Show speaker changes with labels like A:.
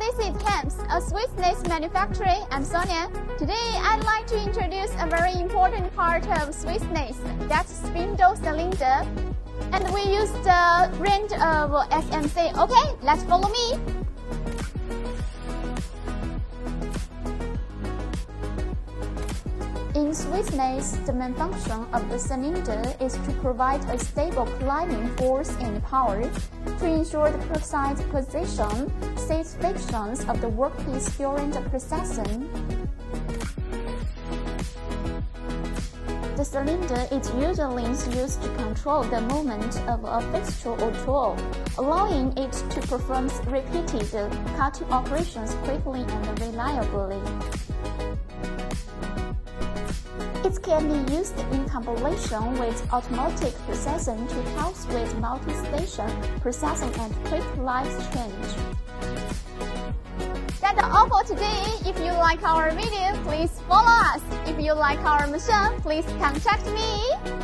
A: this is Camps, a Swiss lathe manufacturer. I'm Sonia. Today I'd like to introduce a very important part of Swiss lathe, that's spindle cylinder. And we use the range of SMC. Okay, let's follow me. In Swiss lathe, the main function of the cylinder is to provide a stable climbing force and power to ensure the precise position, safe fixations of the workpiece during the processing. The cylinder is usually used to control the movement of a fixture or tool, allowing it to perform repeated cutting operations quickly and reliably. It can be used in combination with automatic processing to help with multi-station processing and quick light change. That's all for today. If you like our video, please follow us. If you like our machine, please contact me.